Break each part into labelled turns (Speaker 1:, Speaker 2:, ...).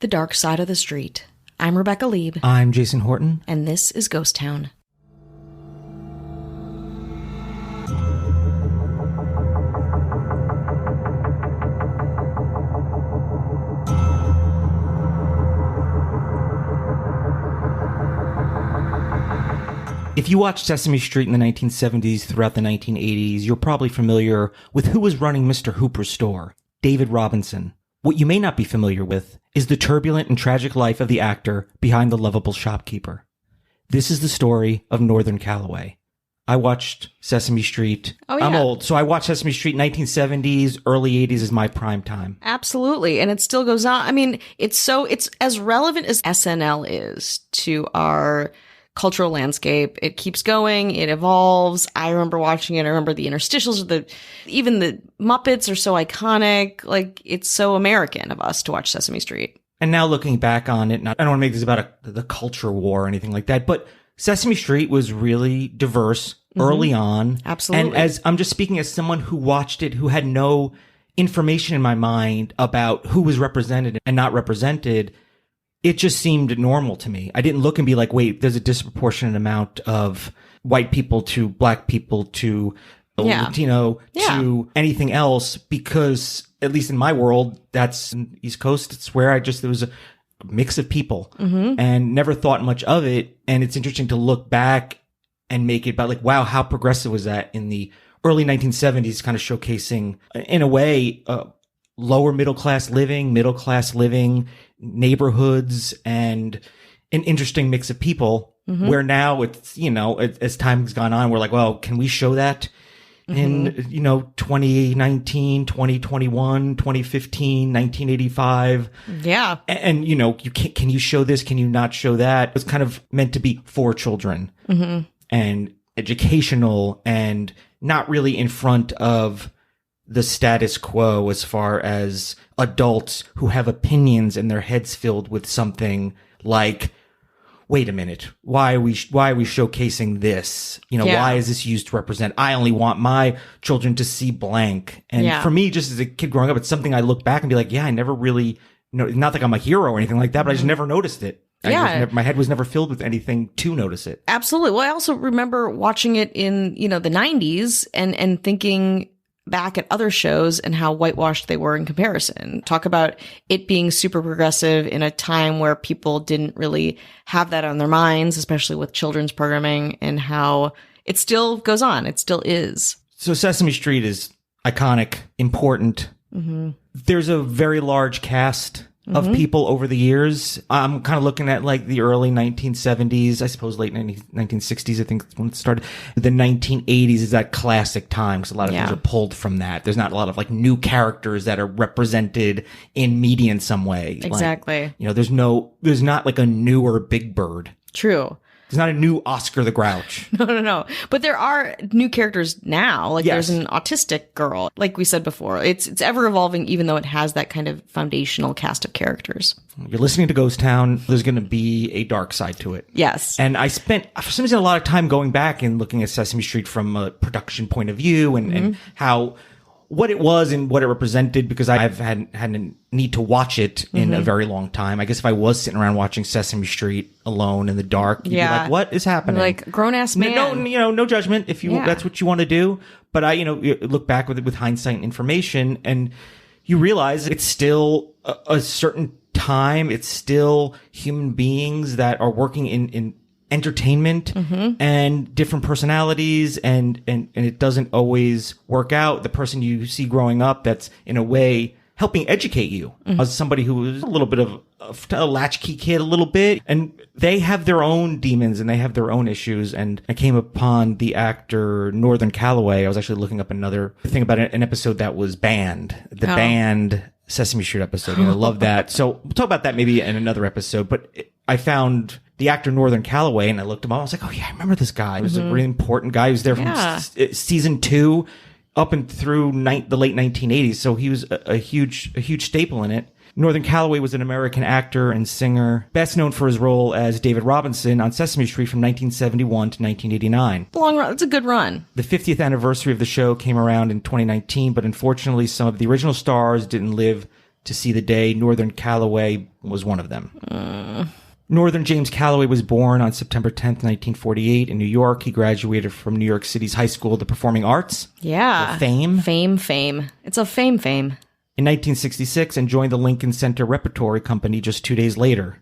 Speaker 1: The Dark Side of the Street. I'm Rebecca Lieb.
Speaker 2: I'm Jason Horton.
Speaker 1: And this is Ghost Town.
Speaker 2: If you watched Sesame Street in the 1970s throughout the 1980s, you're probably familiar with who was running Mr. Hooper's store, David Robinson. What you may not be familiar with is the turbulent and tragic life of the actor behind the lovable shopkeeper. This is the story of Northern Calloway. I watched Sesame Street.
Speaker 1: Oh, yeah.
Speaker 2: I'm old, so I watched Sesame Street 1970s, early 80s is my prime time.
Speaker 1: Absolutely. And it still goes on. I mean, it's as relevant as SNL is to our cultural landscape. It keeps going. It evolves. I remember watching it. I remember the interstitials, even the Muppets are so iconic. Like, it's so American of us to watch Sesame Street.
Speaker 2: And now looking back on it, I don't want to make this about the culture war or anything like that, but Sesame Street was really diverse early on.
Speaker 1: Absolutely.
Speaker 2: And as I'm just speaking as someone who watched it, who had no information in my mind about who was represented and not represented, it just seemed normal to me. I didn't look and be like, wait, there's a disproportionate amount of white people to black people to Latino to anything else, because at least in my world, that's in East Coast. It's where there was a mix of people and never thought much of it. And it's interesting to look back and make it about like, wow, how progressive was that in the early 1970s, kind of showcasing in a way, lower middle class living, neighborhoods, and an interesting mix of people where now it's, as time's gone on, we're like, well, can we show that in, 2019, 2021, 2015, 1985?
Speaker 1: Yeah.
Speaker 2: And, can you show this? Can you not show that? It's kind of meant to be for children and educational and not really in front of the status quo as far as adults who have opinions and their heads filled with something like, wait a minute, why are we showcasing this? Why is this used to represent? I only want my children to see blank. And for me, just as a kid growing up, it's something I look back and be like, yeah, I never really, not like I'm a hero or anything like that, but I just never noticed it. My head was never filled with anything to notice it.
Speaker 1: Absolutely. Well, I also remember watching it in, the 90s and thinking back at other shows and how whitewashed they were in comparison. Talk about it being super progressive in a time where people didn't really have that on their minds, especially with children's programming, and how it still goes on. It still is. So
Speaker 2: Sesame Street is iconic, important. There's a very large cast of people over the years. I'm kind of looking at like the early 1970s, I suppose late 1960s, I think when it started. The 1980s is that classic time because a lot of things are pulled from that. There's not a lot of like new characters that are represented in media in some way.
Speaker 1: Exactly.
Speaker 2: Like, there's not like a newer Big Bird.
Speaker 1: True.
Speaker 2: There's not a new Oscar the Grouch.
Speaker 1: No. But there are new characters now. Like there's an autistic girl. Like we said before, it's ever evolving, even though it has that kind of foundational cast of characters.
Speaker 2: You're listening to Ghost Town. There's going to be a dark side to it.
Speaker 1: Yes.
Speaker 2: And I spent, for some reason, a lot of time going back and looking at Sesame Street from a production point of view and how what it was and what it represented, because I've had a need to watch it in a very long time. I guess if I was sitting around watching Sesame Street alone in the dark, you'd be like, what is happening?
Speaker 1: Like grown-ass man.
Speaker 2: No judgment if that's what you want to do. But I, you look back with hindsight and information, and you realize it's still a certain time. It's still human beings that are working in entertainment and different personalities, and it doesn't always work out. The person you see growing up that's in a way helping educate you as somebody who was a little bit of a latchkey kid a little bit, and they have their own demons and they have their own issues. And I came upon the actor Northern Calloway. I was actually looking up another thing about an episode that was banned, banned Sesame Street episode. I love that. So we'll talk about that maybe in another episode, but I found the actor Northern Calloway, and I looked him up. I was like, oh yeah, I remember this guy. He was a really important guy. He was there from season 2 up and through the late 1980s. So he was a huge staple in it. Northern Calloway was an American actor and singer, best known for his role as David Robinson on Sesame Street from 1971 to 1989.
Speaker 1: Long run. It's a good run.
Speaker 2: The 50th anniversary of the show came around in 2019, but unfortunately some of the original stars didn't live to see the day. Northern Calloway was one of them. Northern James Calloway was born on September 10th, 1948 in New York. He graduated from New York City's High School of the Performing Arts.
Speaker 1: Yeah.
Speaker 2: Fame.
Speaker 1: Fame. It's a fame.
Speaker 2: In 1966, and joined the Lincoln Center Repertory Company just 2 days later.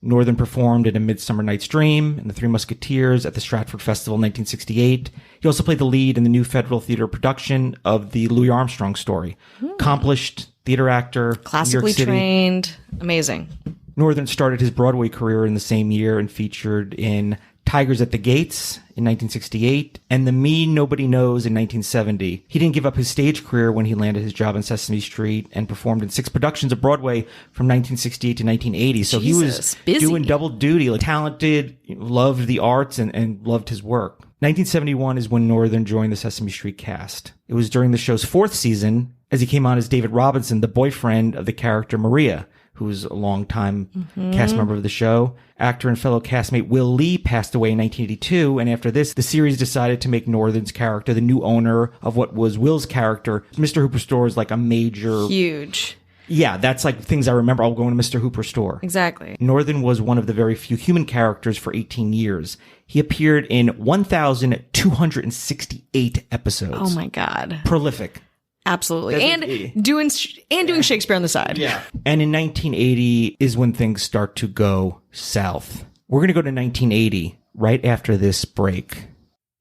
Speaker 2: Northern performed in A Midsummer Night's Dream and The Three Musketeers at the Stratford Festival in 1968. He also played the lead in the new Federal Theater production of the Louis Armstrong story. Accomplished theater actor,
Speaker 1: classically
Speaker 2: New York City.
Speaker 1: Trained. Amazing.
Speaker 2: Northern started his Broadway career in the same year and featured in Tigers at the Gates in 1968 and The Me Nobody Knows in 1970. He didn't give up his stage career when he landed his job on Sesame Street and performed in 6 productions of Broadway from 1968 to 1980. So he was
Speaker 1: busy.
Speaker 2: Doing double duty, like talented, loved the arts and loved his work. 1971 is when Northern joined the Sesame Street cast. It was during the show's 4th season as he came on as David Robinson, the boyfriend of the character Maria, who's a longtime cast member of the show. Actor and fellow castmate Will Lee passed away in 1982, and after this, the series decided to make Northern's character the new owner of what was Will's character. Mr. Hooper Store is like a major...
Speaker 1: Huge.
Speaker 2: Yeah, that's like things I remember. I'll go into Mr. Hooper Store.
Speaker 1: Exactly.
Speaker 2: Northern was one of the very few human characters for 18 years. He appeared in 1,268 episodes.
Speaker 1: Oh my God.
Speaker 2: Prolific.
Speaker 1: Absolutely. And doing Shakespeare on the side.
Speaker 2: Yeah. And in 1980 is when things start to go south. We're going to go to 1980 right after this break.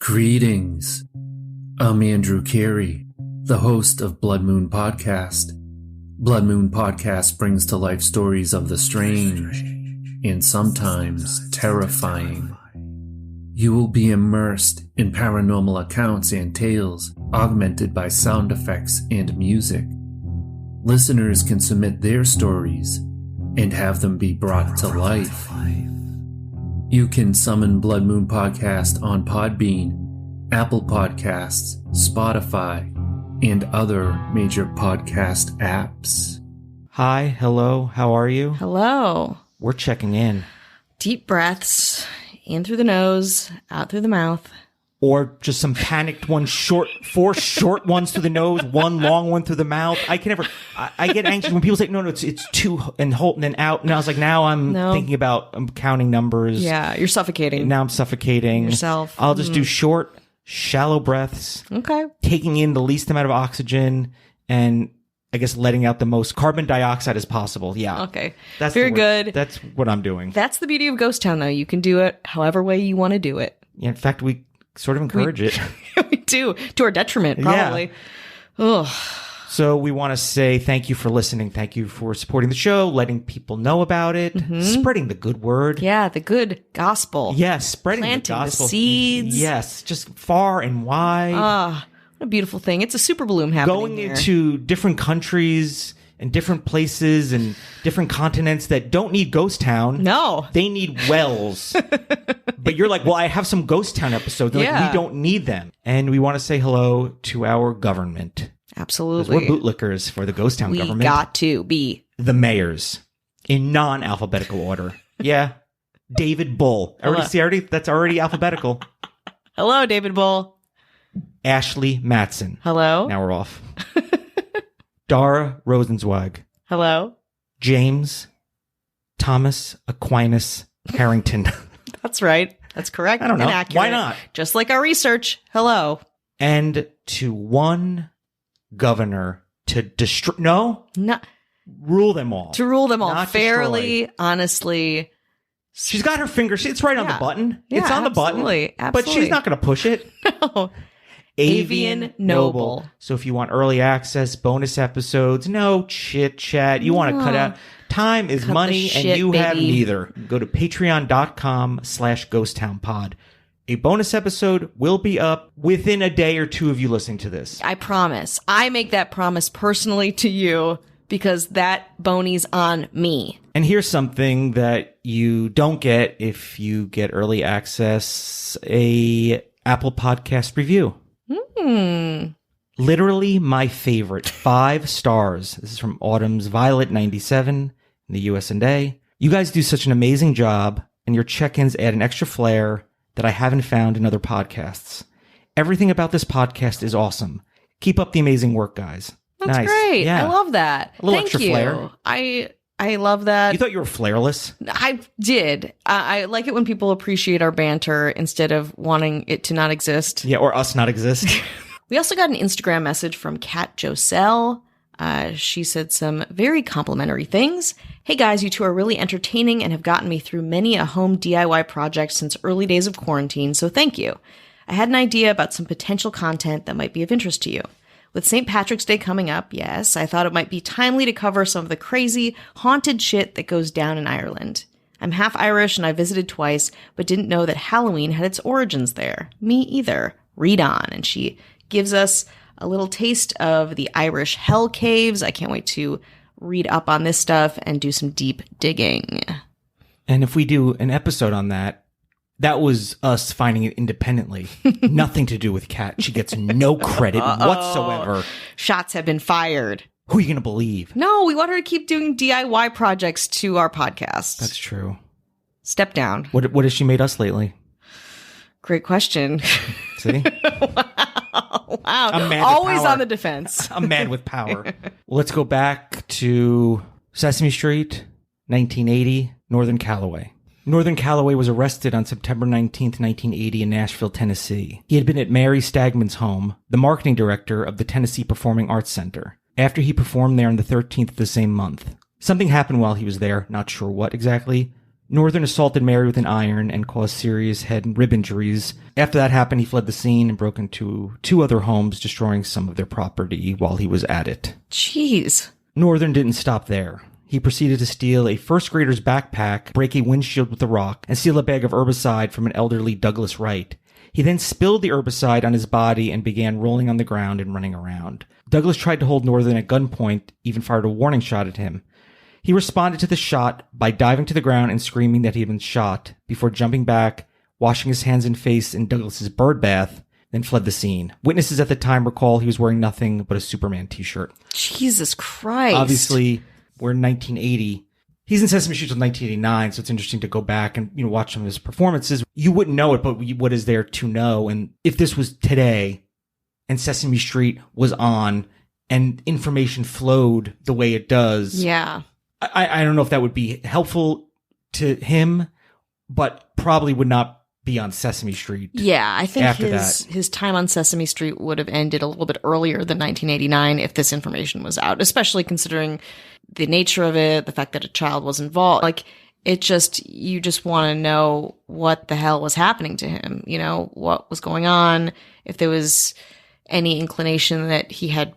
Speaker 3: Greetings. I'm Andrew Carey, the host of Blood Moon Podcast. Blood Moon Podcast brings to life stories of the strange and sometimes terrifying. You will be immersed in paranormal accounts and tales, augmented by sound effects and music. Listeners can submit their stories and have them be brought to life. You can summon Blood Moon Podcast on Podbean, Apple Podcasts, Spotify, and other major podcast apps.
Speaker 2: Hi, hello, how are you?
Speaker 1: Hello.
Speaker 2: We're checking in.
Speaker 1: Deep breaths. In through the nose, out through the mouth.
Speaker 2: Or just some panicked ones, 4 short ones through the nose, 1 long one through the mouth. I get anxious when people say, no, it's 2 and hold and then out. And I was like, now I'm thinking about, I'm counting numbers.
Speaker 1: Yeah, you're suffocating.
Speaker 2: Now I'm suffocating.
Speaker 1: Yourself.
Speaker 2: I'll just do short, shallow breaths.
Speaker 1: Okay.
Speaker 2: Taking in the least amount of oxygen and I guess letting out the most carbon dioxide as possible. Yeah.
Speaker 1: Okay.
Speaker 2: That's
Speaker 1: very good.
Speaker 2: That's what I'm doing.
Speaker 1: That's the beauty of Ghost Town, though. You can do it however way you want to do it.
Speaker 2: Yeah, in fact, we sort of encourage it.
Speaker 1: We do. To our detriment, probably.
Speaker 2: Yeah. Ugh. So we want to say thank you for listening. Thank you for supporting the show, letting people know about it, spreading the good word.
Speaker 1: Yeah, the good gospel.
Speaker 2: Yes, spreading
Speaker 1: planting
Speaker 2: the gospel.
Speaker 1: The seeds.
Speaker 2: Yes, just far and wide.
Speaker 1: What a beautiful thing. It's a super bloom happening
Speaker 2: Going
Speaker 1: here.
Speaker 2: into different countries and different places and different continents that don't need Ghost Town.
Speaker 1: No.
Speaker 2: They need wells. But you're like, well, I have some Ghost Town episodes. They're like, we don't need them. And we want to say hello to our government.
Speaker 1: Absolutely.
Speaker 2: We're bootlickers for the Ghost Town government.
Speaker 1: We got to be.
Speaker 2: The mayors in non-alphabetical order. Yeah. David Bull. That's already alphabetical.
Speaker 1: Hello, David Bull.
Speaker 2: Ashley Matson.
Speaker 1: Hello.
Speaker 2: Now we're off. Dara Rosenzweig.
Speaker 1: Hello.
Speaker 2: James Thomas Aquinas Harrington.
Speaker 1: That's right. That's correct.
Speaker 2: I don't know.
Speaker 1: And accurate.
Speaker 2: Why not?
Speaker 1: Just like our research. Hello.
Speaker 2: And to one governor to destroy. No. Rule them all.
Speaker 1: To rule them all.
Speaker 2: Not
Speaker 1: fairly,
Speaker 2: destroy.
Speaker 1: Honestly.
Speaker 2: She's got her finger. It's right on the button.
Speaker 1: Yeah,
Speaker 2: it's on the button.
Speaker 1: Absolutely.
Speaker 2: But she's not going to push it.
Speaker 1: No. Avian Noble.
Speaker 2: So if you want early access, bonus episodes, no chit chat, you want to cut out. Time is money and you have neither. Go to patreon.com/ghosttownpod. A bonus episode will be up within a day or 2 of you listening to this.
Speaker 1: I promise. I make that promise personally to you because that boney's on me.
Speaker 2: And here's something that you don't get if you get early access, a Apple Podcast review. Literally my favorite. 5 stars. This is from Autumn's Violet 97 in the US&A. You guys do such an amazing job, and your check-ins add an extra flair that I haven't found in other podcasts. Everything about this podcast is awesome. Keep up the amazing work, guys.
Speaker 1: That's
Speaker 2: nice.
Speaker 1: Great.
Speaker 2: Yeah.
Speaker 1: I love that.
Speaker 2: A little
Speaker 1: Thank
Speaker 2: extra
Speaker 1: you.
Speaker 2: flair.
Speaker 1: I love that.
Speaker 2: You thought you were flairless?
Speaker 1: I did. I like it when people appreciate our banter instead of wanting it to not exist.
Speaker 2: Yeah, or us not exist.
Speaker 1: We also got an Instagram message from Kat Joselle. She said some very complimentary things. Hey guys, you two are really entertaining and have gotten me through many a home DIY project since early days of quarantine, so thank you. I had an idea about some potential content that might be of interest to you. With St. Patrick's Day coming up, yes, I thought it might be timely to cover some of the crazy, haunted shit that goes down in Ireland. I'm half Irish and I visited twice, but didn't know that Halloween had its origins there. Me either. Read on. And she gives us a little taste of the Irish hell caves. I can't wait to read up on this stuff and do some deep digging.
Speaker 2: And if we do an episode on that, that was us finding it independently. Nothing to do with Kat. She gets no credit whatsoever.
Speaker 1: Shots have been fired.
Speaker 2: Who are you going to believe?
Speaker 1: No, we want her to keep doing DIY projects to our podcast.
Speaker 2: That's true.
Speaker 1: Step down.
Speaker 2: What has she made us lately?
Speaker 1: Great question.
Speaker 2: See?
Speaker 1: Wow.
Speaker 2: A man
Speaker 1: Always
Speaker 2: with power.
Speaker 1: on the defense.
Speaker 2: A man with power. Let's go back to Sesame Street, 1980, Northern Calloway. Northern Calloway was arrested on September 19th, 1980 in Nashville, Tennessee. He had been at Mary Stagman's home, the marketing director of the Tennessee Performing Arts Center, after he performed there on the 13th of the same month. Something happened while he was there, not sure what exactly. Northern assaulted Mary with an iron and caused serious head and rib injuries. After that happened, he fled the scene and broke into 2 other homes, destroying some of their property while he was at it.
Speaker 1: Jeez.
Speaker 2: Northern didn't stop there. He proceeded to steal a first grader's backpack, break a windshield with a rock, and steal a bag of herbicide from an elderly Douglas Wright. He then spilled the herbicide on his body and began rolling on the ground and running around. Douglas tried to hold Northern at gunpoint, even fired a warning shot at him. He responded to the shot by diving to the ground and screaming that he had been shot, before jumping back, washing his hands and face in Douglas's bird bath, then fled the scene. Witnesses at the time recall he was wearing nothing but a Superman t-shirt.
Speaker 1: Jesus Christ.
Speaker 2: Obviously, we're in 1980. He's in Sesame Street until 1989, so it's interesting to go back and watch some of his performances. You wouldn't know it, but what is there to know? And if this was today and Sesame Street was on and information flowed the way it does,
Speaker 1: yeah,
Speaker 2: I don't know if that would be helpful to him, but probably would not be on Sesame Street.
Speaker 1: Yeah, I think
Speaker 2: after
Speaker 1: his time on Sesame Street would have ended a little bit earlier than 1989 if this information was out, especially considering the nature of it, the fact that a child was involved. Like, you just want to know what the hell was happening to him, what was going on, if there was any inclination that he had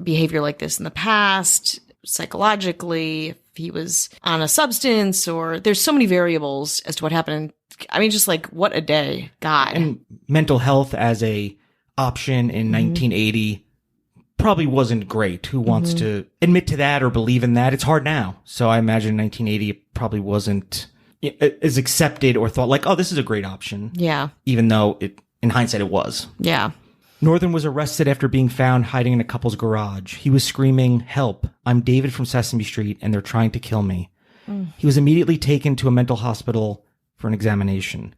Speaker 1: behavior like this in the past, psychologically, if he was on a substance, or there's so many variables as to what happened. I mean, just like, what a day. God.
Speaker 2: And mental health as a option in 1980 probably wasn't great. Who wants to admit to that or believe in that? It's hard now. So I imagine 1980 it probably wasn't as accepted or thought like, oh, this is a great option.
Speaker 1: Yeah.
Speaker 2: Even though in hindsight it was.
Speaker 1: Yeah.
Speaker 2: Northern was arrested after being found hiding in a couple's garage. He was screaming, "Help, I'm David from Sesame Street and they're trying to kill me." He was immediately taken to a mental hospital for an examination.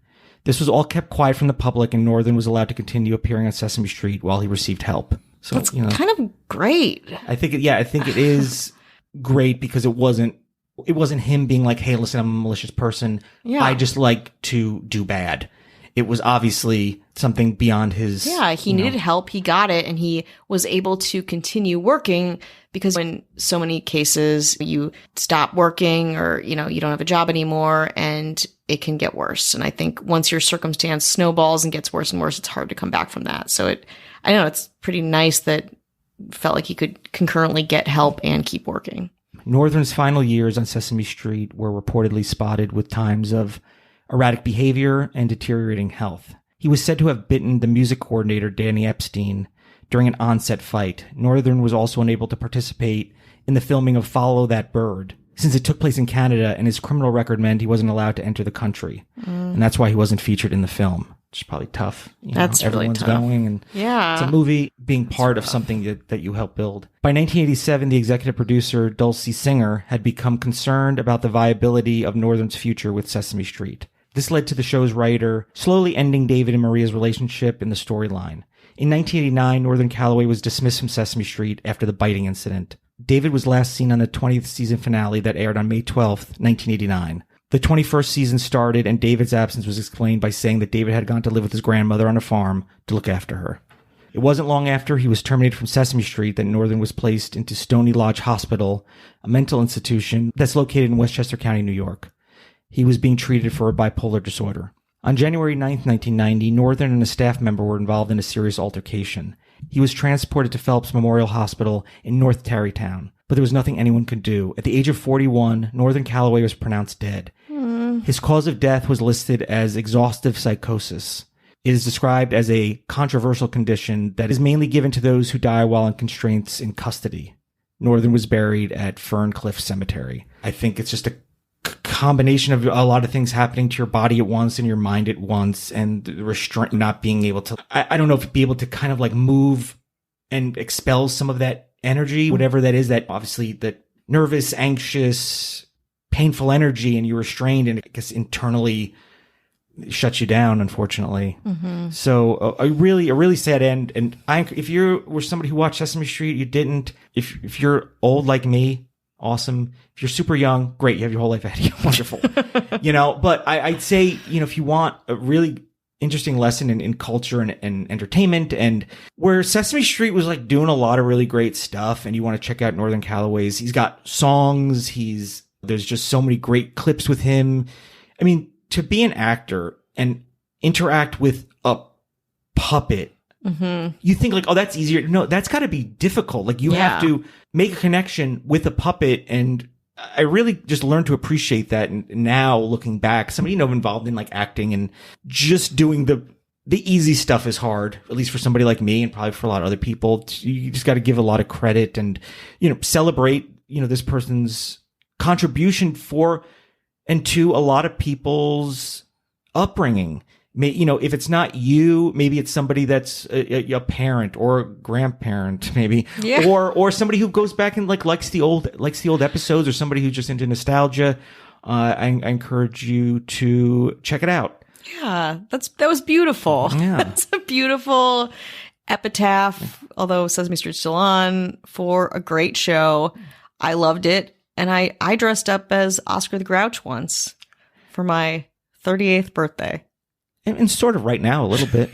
Speaker 2: This was all kept quiet from the public, and Northern was allowed to continue appearing on Sesame Street while he received help. So
Speaker 1: that's kind of great.
Speaker 2: I think it is great because it wasn't him being like, "Hey, listen, I'm a malicious person.
Speaker 1: Yeah.
Speaker 2: I just like to do bad." It was obviously something beyond his.
Speaker 1: Yeah, he needed help. He got it, and he was able to continue working, because in so many cases you stop working or, you don't have a job anymore, and it can get worse. And I think once your circumstance snowballs and gets worse and worse, it's hard to come back from that. So I know it's pretty nice that felt like he could concurrently get help and keep working.
Speaker 2: Northern's final years on Sesame Street were reportedly spotted with times of erratic behavior and deteriorating health. He was said to have bitten the music coordinator, Danny Epstein, during an on-set fight. Northern was also unable to participate in the filming of Follow That Bird, since it took place in Canada and his criminal record meant he wasn't allowed to enter the country. And that's why he wasn't featured in the film. Which is probably tough.
Speaker 1: That's
Speaker 2: everyone's
Speaker 1: really tough.
Speaker 2: Going, and it's a movie being part of something that you helped build. By 1987, the executive producer, Dulcie Singer, had become concerned about the viability of Northern's future with Sesame Street. This led to the show's writer slowly ending David and Maria's relationship in the storyline. In 1989, Northern Calloway was dismissed from Sesame Street after the biting incident. David was last seen on the 20th season finale that aired on May 12th, 1989. The 21st season started, and David's absence was explained by saying that David had gone to live with his grandmother on a farm to look after her. It wasn't long after he was terminated from Sesame Street that Northern was placed into Stony Lodge Hospital, a mental institution that's located in Westchester County, New York. He was being treated for a bipolar disorder. On January 9th, 1990, Northern and a staff member were involved in a serious altercation. He was transported to Phelps Memorial Hospital in North Tarrytown, but there was nothing anyone could do. At the age of 41, Northern Calloway was pronounced dead. His cause of death was listed as exhaustive psychosis. It is described as a controversial condition that is mainly given to those who die while in constraints in custody. Northern was buried at Ferncliff Cemetery. I think it's just a combination of a lot of things happening to your body at once and your mind at once, and the restraint, not being able to, I don't know if be able to kind of like move and expel some of that energy, whatever that is, that obviously that nervous, anxious, painful energy, and you're restrained, and I guess internally shuts you down, unfortunately. So a really sad end. And if you were somebody who watched Sesame Street, you didn't, if you're old like me, awesome. If you're super young, great. You have your whole life ahead of you. Wonderful. But I'd say, if you want a really interesting lesson in culture and entertainment, and where Sesame Street was like doing a lot of really great stuff, and you want to check out Northern Calloway's, he's got songs. There's just so many great clips with him. I mean, to be an actor and interact with a puppet, you think like, oh, that's easier. No, that's got to be difficult. Like you have to make a connection with a puppet. And I really just learned to appreciate that. And now looking back, somebody, involved in like acting and just doing the easy stuff is hard, at least for somebody like me and probably for a lot of other people. You just got to give a lot of credit and, celebrate, this person's contribution for and to a lot of people's upbringing. If it's not you, maybe it's somebody that's a parent or a grandparent, maybe, or somebody who goes back and likes the old episodes, or somebody who's just into nostalgia. I encourage you to check it out.
Speaker 1: Yeah, that was beautiful. Yeah, that's a beautiful epitaph. Although Sesame Street's still on, for a great show. I loved it. And I dressed up as Oscar the Grouch once for my 38th birthday.
Speaker 2: And sort of right now, a little bit.